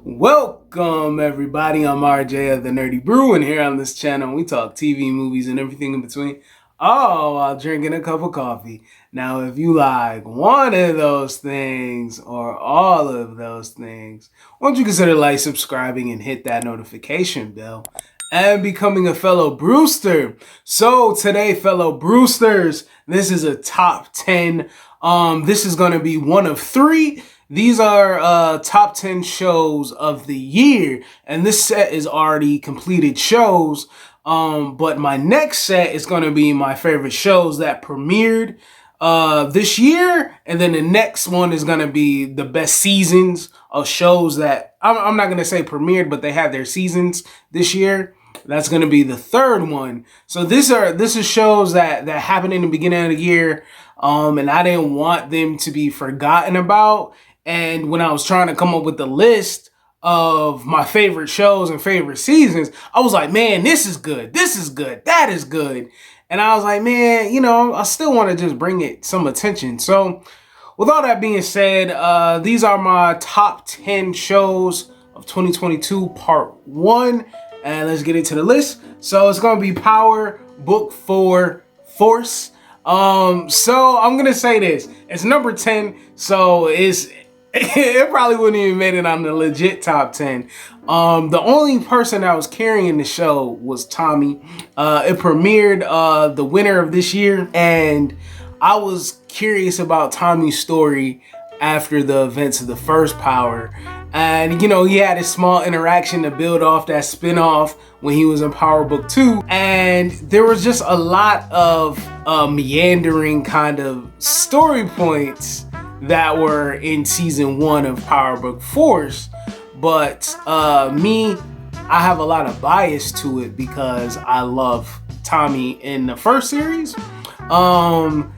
Welcome everybody, I'm RJ of the Nerdy Brew, and here on this channel we talk TV, movies, and everything in between, all while drinking a cup of coffee. Now if you like one of those things or all of those things, why don't you consider like, subscribing, and hit that notification bell and becoming a fellow Brewster. So today, fellow Brewsters, this is a top 10. This is going to be one of 3. These are top 10 shows of the year, and this set is already completed shows. But my next set is going to be my favorite shows that premiered this year, and then the next one is going to be the best seasons of shows that I'm not going to say premiered, but they had their seasons this year. That's going to be the third one. So this is shows that happened in the beginning of the year, and I didn't want them to be forgotten about. And when I was trying to come up with the list of my favorite shows and favorite seasons, I was like, man, this is good, that is good. And I was like, man, I still want to just bring it some attention. So with all that being said, these are my top 10 shows of 2022 part 1. And let's get into the list. So it's going to be Power Book 4 Force. So I'm going to say this. It's number 10, so it probably wouldn't even made it on the legit top 10. The only person that was carrying the show was Tommy. It premiered the winter of this year, and I was curious about Tommy's story after the events of the first Power. And he had a small interaction to build off that spinoff when he was in Power Book 2. And there was just a lot of meandering kind of story points that were in season 1 of Power Book Force. But I have a lot of bias to it because I love Tommy in the first series. And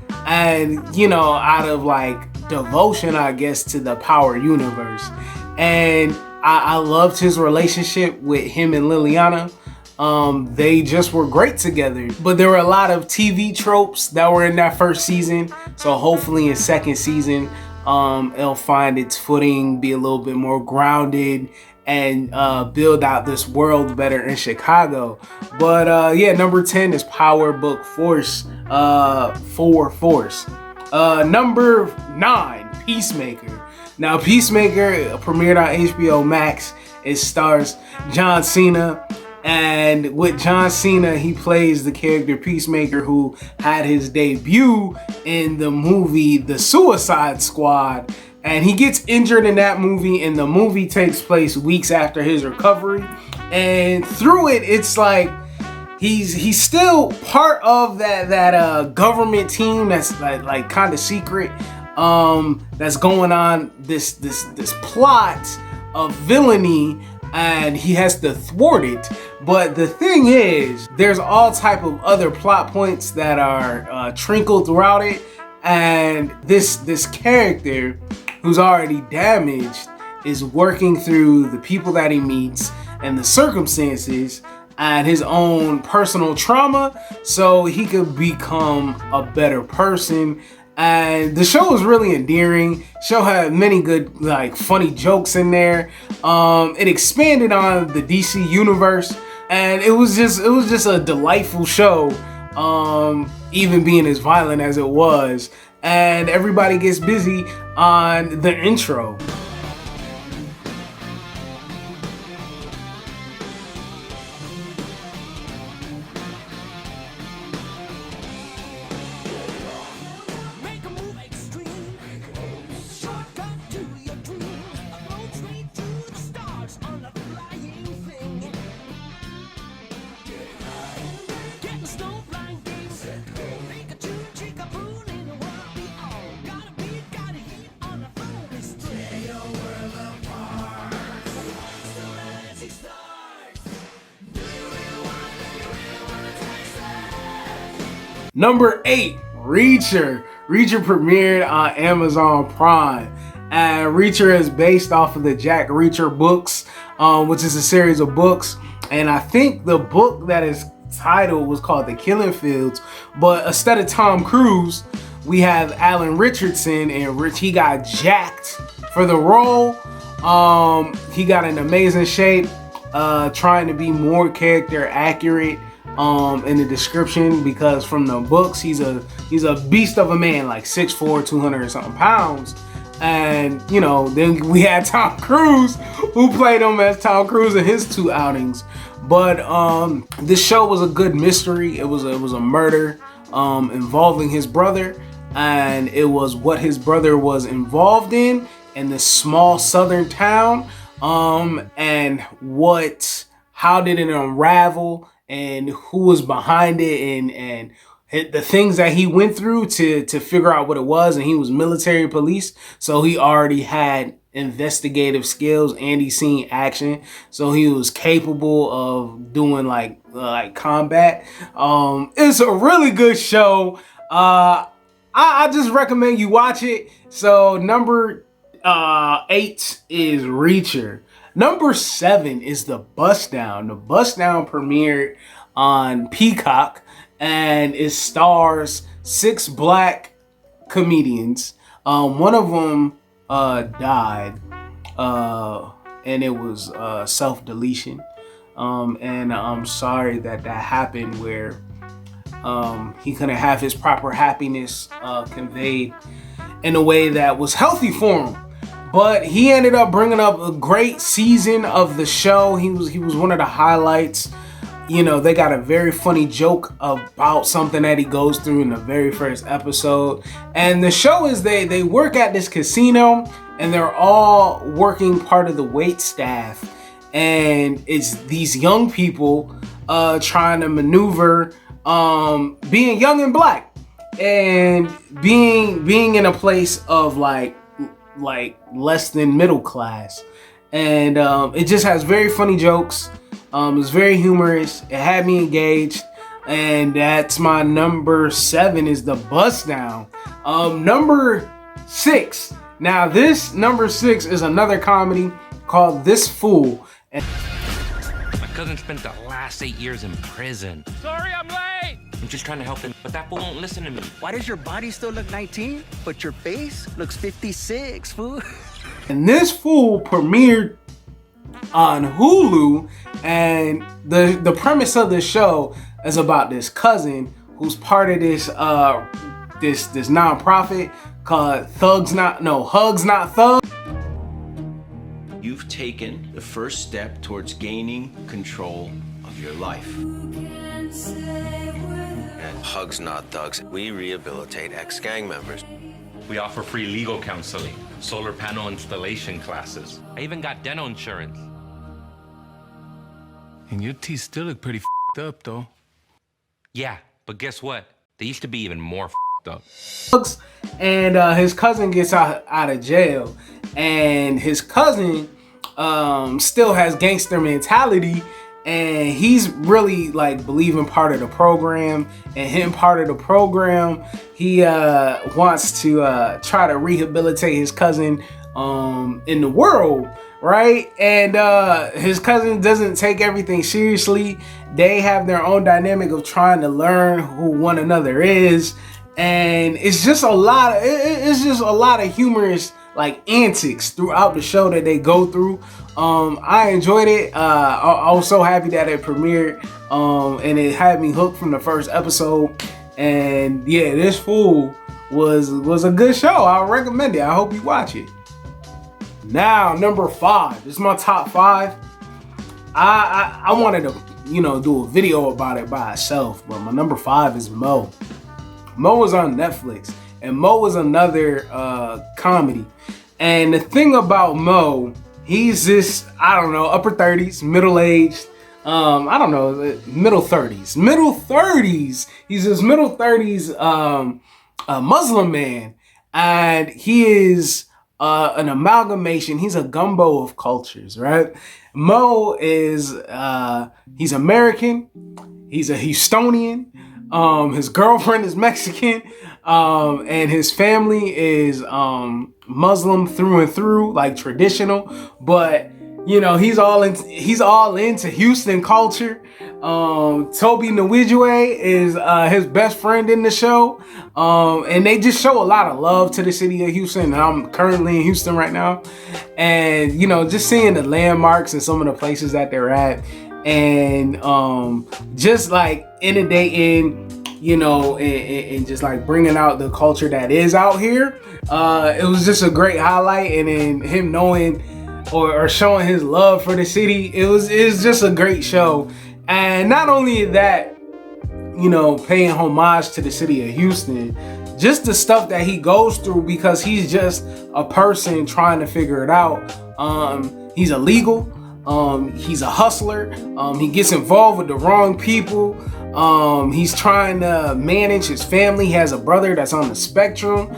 out of like devotion, I guess, to the Power universe. And I loved his relationship with him and Liliana. They just were great together. But there were a lot of TV tropes that were in that first season. So hopefully in second season, it'll find its footing, be a little bit more grounded, and build out this world better in Chicago. But yeah, number 10 is Power Book Force, 4 Force. Number 9, Peacemaker. Now, Peacemaker premiered on HBO Max. It stars John Cena. And with John Cena, he plays the character Peacemaker, who had his debut in the movie The Suicide Squad. And he gets injured in that movie, and the movie takes place weeks after his recovery. And through it, it's like he's still part of that government team that's like kind of secret. That's going on this plot of villainy, and he has to thwart it. But the thing is, there's all type of other plot points that are trickled throughout it, and this character who's already damaged is working through the people that he meets and the circumstances and his own personal trauma so he could become a better person. And the show was really endearing. Show had many good, like, funny jokes in there. It expanded on the DC universe, and it was just a delightful show. Even being as violent as it was, and everybody gets busy on the intro. Number 8, Reacher. Reacher premiered on Amazon Prime. And Reacher is based off of the Jack Reacher books, which is a series of books. And I think the book that is title was called The Killing Fields. But instead of Tom Cruise, we have Alan Richardson, and he got jacked for the role. He got in amazing shape, trying to be more character accurate in the description, because from the books he's a beast of a man, like 6'4", 200 or something pounds. And you know, then we had Tom Cruise, who played him as Tom Cruise in his 2 outings. But this show was a good mystery. It was a murder involving his brother, and it was what his brother was involved in this small southern town, and how did it unravel, and who was behind it, and the things that he went through to figure out what it was. And he was military police, so he already had investigative skills, and he seen action, so he was capable of doing like combat. It's a really good show. I just recommend you watch it. So number 8 is Reacher. Number 7 is The Bust Down. The Bust Down premiered on Peacock, and it stars 6 black comedians. One of them died, and it was self-deletion. And I'm sorry that happened, where he couldn't have his proper happiness conveyed in a way that was healthy for him. But he ended up bringing up a great season of the show. He was one of the highlights. You know, they got a very funny joke about something that he goes through in the very first episode. And the show is they work at this casino, and they're all working part of the wait staff. And it's these young people trying to maneuver, being young and black, and being in a place of like less than middle class. And it just has very funny jokes. It's very humorous. It had me engaged, and that's my number 7 is The Bust Down. Number 6. Now this number 6 is another comedy called This Fool. And my cousin spent the last 8 years in prison. Sorry, I'm late. I'm just trying to help him, but that fool won't listen to me. Why does your body still look 19, but your face looks 56, fool? And This Fool premiered on Hulu, and the premise of the show is about this cousin who's part of this this nonprofit called Hugs Not Thugs. You've taken the first step towards gaining control of your life. At Hugs Not Thugs, we rehabilitate ex-gang members. We offer free legal counseling, solar panel installation classes. I even got dental insurance. And your teeth still look pretty f***ed up, though. Yeah, but guess what? They used to be even more f***ed up. And his cousin gets out of jail, and his cousin still has gangster mentality, and he's really like believing part of the program, and him part of the program. He wants to try to rehabilitate his cousin in the world, right? And his cousin doesn't take everything seriously. They have their own dynamic of trying to learn who one another is, and it's just a lot of humorous like antics throughout the show that they go through. I enjoyed it. I was so happy that it premiered, and it had me hooked from the first episode. And yeah, This Fool was a good show. I recommend it. I hope you watch it. Now, number 5. This is my top 5. I wanted to, do a video about it by itself, but my number 5 is Mo. Mo is on Netflix, and Mo is another comedy. And the thing about Mo, he's this, upper 30s, middle-aged, middle 30s. Middle 30s. He's this middle 30s Muslim man, and he is an amalgamation. He's a gumbo of cultures, right? Mo is he's American, he's a Houstonian, his girlfriend is Mexican, and his family is Muslim through and through, like traditional. But he's all into Houston culture. Toby Nwijue is his best friend in the show. And they just show a lot of love to the city of Houston. I'm currently in Houston right now. And, just seeing the landmarks and some of the places that they're at. And just like in the day in, and just like bringing out the culture that is out here. It was just a great highlight. And then him knowing or showing his love for the city. It's just a great show. And not only that, paying homage to the city of Houston, just the stuff that he goes through because he's just a person trying to figure it out. He's illegal. He's a hustler. He gets involved with the wrong people. He's trying to manage his family. He has a brother that's on the spectrum.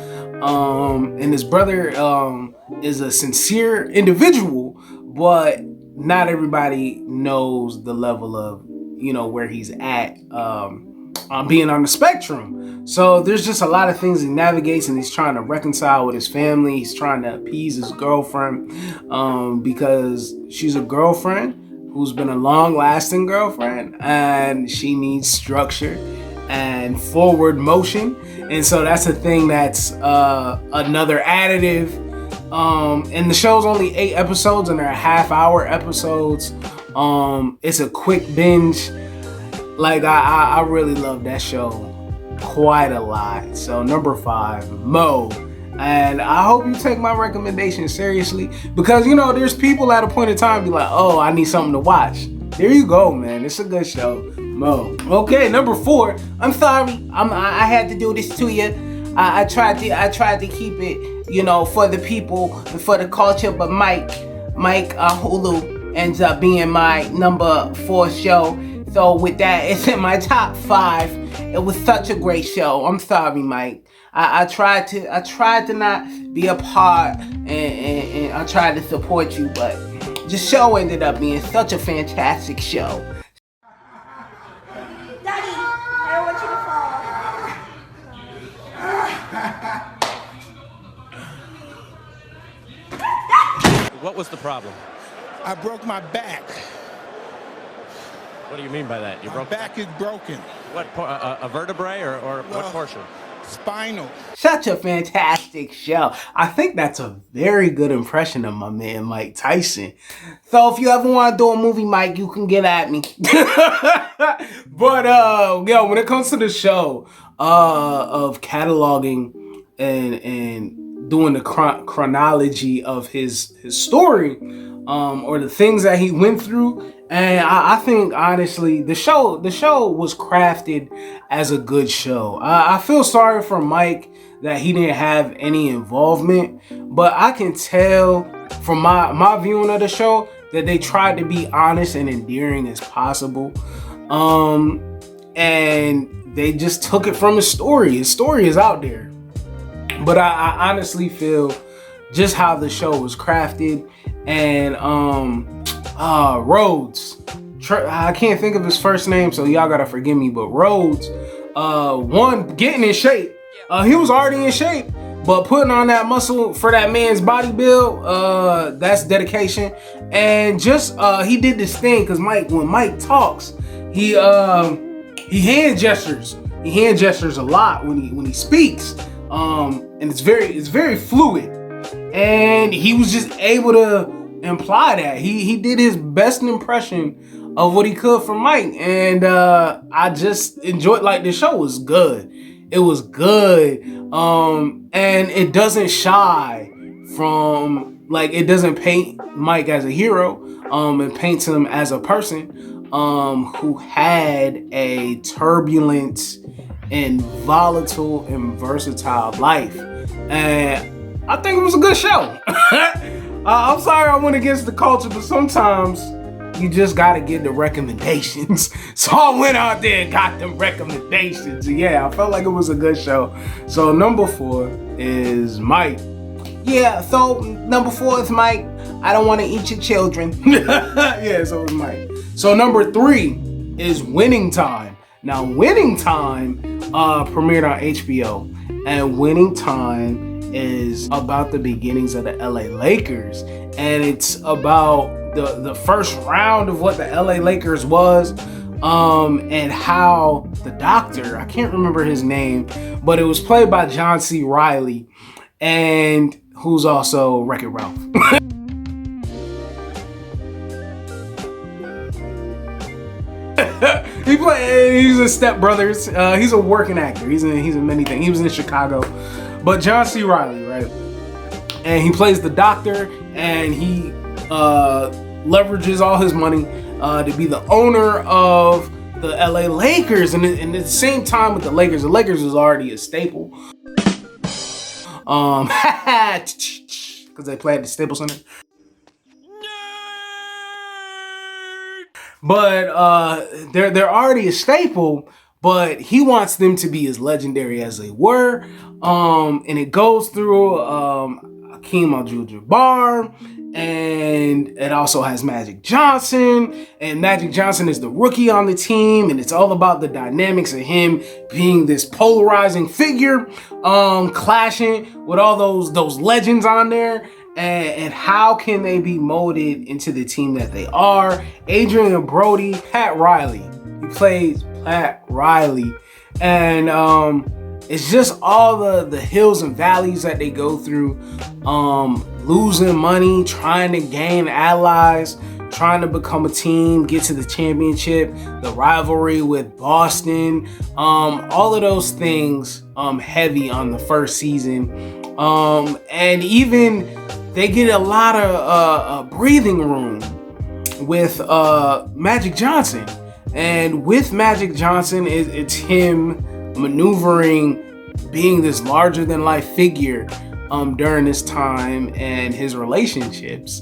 And his brother is a sincere individual, but not everybody knows the level of, where he's at being on the spectrum. So there's just a lot of things he navigates, and he's trying to reconcile with his family. He's trying to appease his girlfriend because she's a girlfriend who's been a long-lasting girlfriend, and she needs structure and forward motion. And so that's a thing that's another additive. And the show's only 8 episodes, and they're half-hour episodes. It's a quick binge. Like, I really love that show quite a lot. So number 5, Mo. And I hope you take my recommendation seriously, because there's people at a point in time be like, oh, I need something to watch. There you go, man. It's a good show. Mo. Okay, number 4. I'm sorry. I had to do this to you. I tried to keep it, for the people and for the culture, but Mike Hulu ends up being my number 4 show. So with that, it's in my top 5. It was such a great show. I'm sorry, Mike. I tried to not be a part, and I tried to support you, but the show ended up being such a fantastic show. Daddy, I want you to fall. What was the problem? I broke my back. What do you mean by that? My back is broken. What, a vertebrae or what portion? Spinal. Such a fantastic show. I think that's a very good impression of my man Mike Tyson. So if you ever want to do a movie, Mike, you can get at me. But when it comes to the show of cataloging and doing the chronology of his story, or the things that he went through. And I think, honestly, the show was crafted as a good show. I feel sorry for Mike that he didn't have any involvement, but I can tell from my viewing of the show that they tried to be honest and endearing as possible. And they just took it from his story. His story is out there. But I honestly feel just how the show was crafted. And Rhodes, I can't think of his first name, so y'all gotta forgive me, but Rhodes, getting in shape. He was already in shape, but putting on that muscle for that man's body build, that's dedication. And just he did this thing, because when Mike talks, he hand gestures. He hand gestures a lot when he speaks. And it's very fluid. And he was just able to imply that. He did his best impression of what he could for Mike. And I just enjoyed, the show was good. It was good. And it doesn't shy from, it doesn't paint Mike as a hero. It paints him as a person who had a turbulent and volatile and versatile life. And I think it was a good show. I'm sorry I went against the culture, but sometimes you just gotta get the recommendations. So I went out there and got them recommendations. Yeah, I felt like it was a good show. So number 4 is Mike. Yeah, so number 4 is Mike. I don't want to eat your children. Yeah, so it's Mike. So number 3 is Winning Time. Now, Winning Time premiered on HBO, and Winning Time is about the beginnings of the LA Lakers, and it's about the first round of what the LA Lakers was, and how the doctor, I can't remember his name, but it was played by John C. Reilly, and who's also Wreck-It Ralph. He's in Step Brothers. He's a working actor. He's in many things. He was in Chicago, but John C. Reilly, right? And he plays the doctor, and he leverages all his money to be the owner of the LA Lakers. And at the same time with the Lakers was already a staple. Because they played at the Staples Center. But they're already a staple, but he wants them to be as legendary as they were. And it goes through Hakeem Abdul-Jabbar, and it also has Magic Johnson, and Magic Johnson is the rookie on the team, and it's all about the dynamics of him being this polarizing figure, clashing with all those legends on there. And how can they be molded into the team that they are? Adrian Brody, Pat Riley. He plays Pat Riley. And it's just all the hills and valleys that they go through. Losing money, trying to gain allies, trying to become a team, get to the championship, the rivalry with Boston. All of those things heavy on the first season. And even they get a lot of breathing room with Magic Johnson. And with Magic Johnson, it's him maneuvering, being this larger than life figure during this time and his relationships.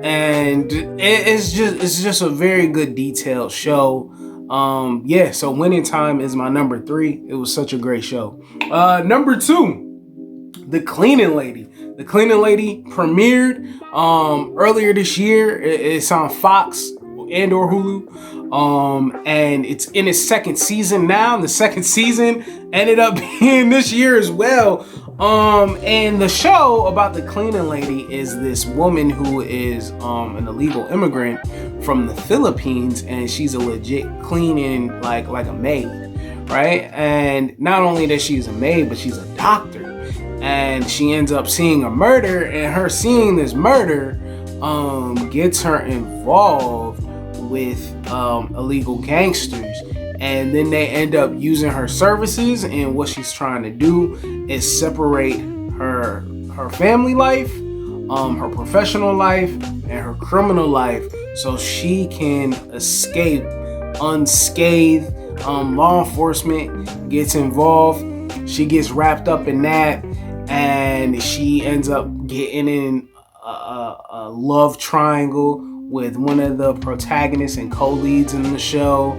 And it's just a very good detailed show. So Winning Time is my number 3. It was such a great show. Number 2, The Cleaning Lady. The Cleaning Lady premiered earlier this year. It's on Fox and or Hulu. And it's in its second season now. The second season ended up being this year as well. And the show about the cleaning lady is this woman who is an illegal immigrant from the Philippines, and she's a legit cleaning like a maid, right? And not only that she's a maid, but she's a doctor. And she ends up seeing a murder, and her seeing this murder gets her involved with illegal gangsters. And then they end up using her services, and what she's trying to do is separate her family life, her professional life, and her criminal life, so she can escape unscathed. Law enforcement gets involved. She gets wrapped up in that, and she ends up getting in a love triangle with one of the protagonists and co-leads in the show.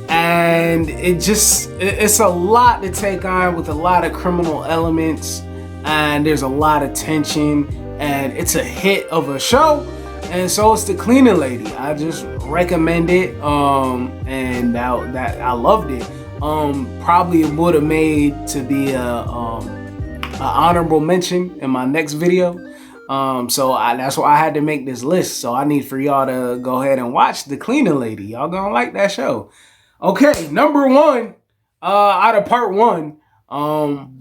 And it's a lot to take on, with a lot of criminal elements, and there's a lot of tension, and it's a hit of a show. And so it's The Cleaning Lady. I just recommend it, and that I loved it. Probably it would have made to be a honorable mention in my next video. So that's why I had to make this list. So I need for y'all to go ahead and watch The Cleaning Lady. Y'all gonna like that show. Okay, number 1, out of part 1,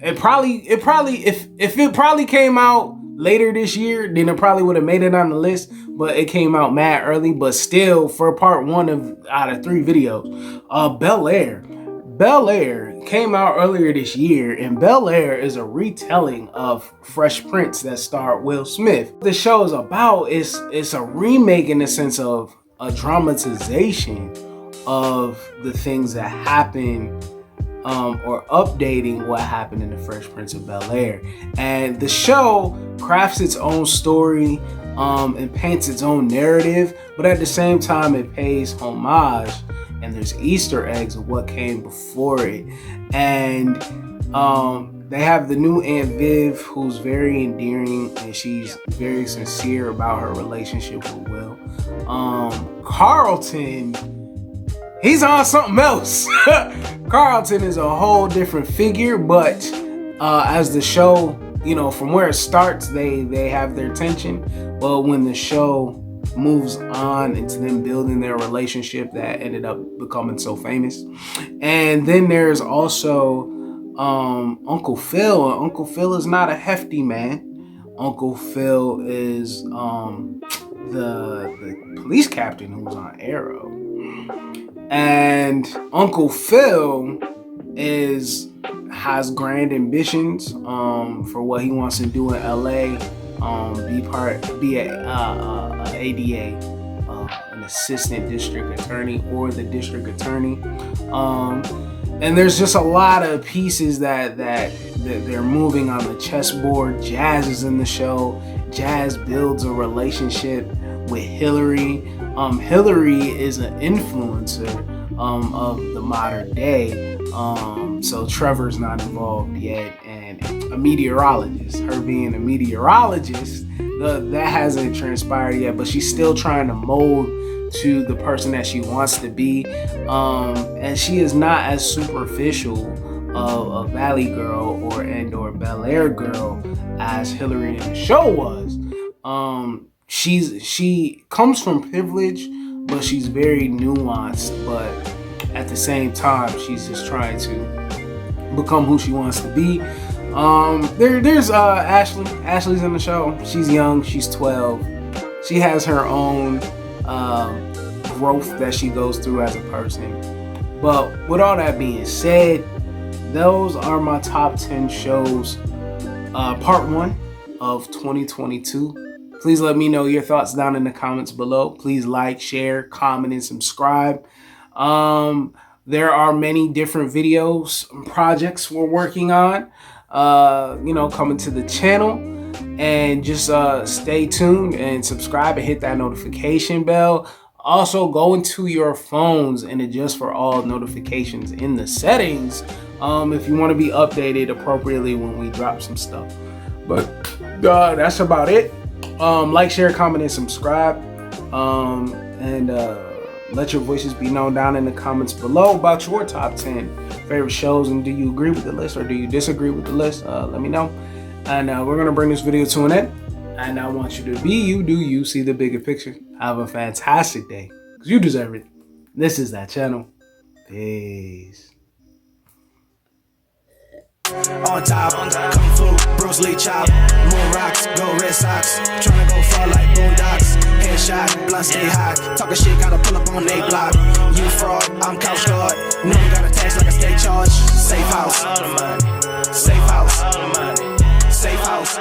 it probably if it probably came out later this year, then it probably would have made it on the list, but it came out mad early. But still, for part 1 out of 3 videos, Bel Air came out earlier this year, and Bel Air is a retelling of Fresh Prince that starred Will Smith. The show is about, it's a remake in the sense of a dramatization of the things that happen, or updating what happened in the Fresh Prince of Bel Air. And the show crafts its own story, and paints its own narrative, but at the same time it pays homage, and there's Easter eggs of what came before it. And they have the new Aunt Viv, who's very endearing, and she's very sincere about her relationship with Will. Carlton, he's on something else. Carlton is a whole different figure, but as the show, from where it starts, they have their tension. But when the show moves on into them building their relationship that ended up becoming so famous. And then there's also Uncle Phil. Uncle Phil is not a hefty man. Uncle Phil is the police captain who was on Arrow. And Uncle Phil has grand ambitions for what he wants to do in LA. Be a ADA, an assistant district attorney or the district attorney. And there's just a lot of pieces that they're moving on the chessboard. Jazz is in the show. Jazz builds a relationship with Hillary. Hillary is an influencer of the modern day. So Trevor's not involved yet. And a meteorologist, her being a meteorologist, that hasn't transpired yet, but she's still trying to mold to the person that she wants to be. And she is not as superficial of a Valley girl or Bel Air girl as Hillary in the show was. She comes from privilege, but she's very nuanced, but at the same time she's just trying to become who she wants to be. There's Ashley. Ashley's in the show. She's young, she's 12. She has her own growth that she goes through as a person. But with all that being said, those are my top 10 shows, part 1 of 2022. Please let me know your thoughts down in the comments below. Please like, share, comment, and subscribe. There are many different videos and projects we're working on, coming to the channel. And just stay tuned and subscribe and hit that notification bell. Also, go into your phones and adjust for all notifications in the settings if you want to be updated appropriately when we drop some stuff. But that's about it. Like, share, comment, and subscribe. And let your voices be known down in the comments below about your top 10 favorite shows. And do you agree with the list or do you disagree with the list? Let me know. And we're going to bring this video to an end. And I want you to be you, do you, see the bigger picture. Have a fantastic day, because you deserve it. This is that channel. Peace. On top, Kung Fu, Bruce Lee chop, moon rocks, go Red Sox, tryna go far like Boondocks, headshot, blunt stay hot, talking shit, gotta pull up on they block, you fraud, I'm couch guard, no one got a tax like a state charge, safe house, safe house, safe house.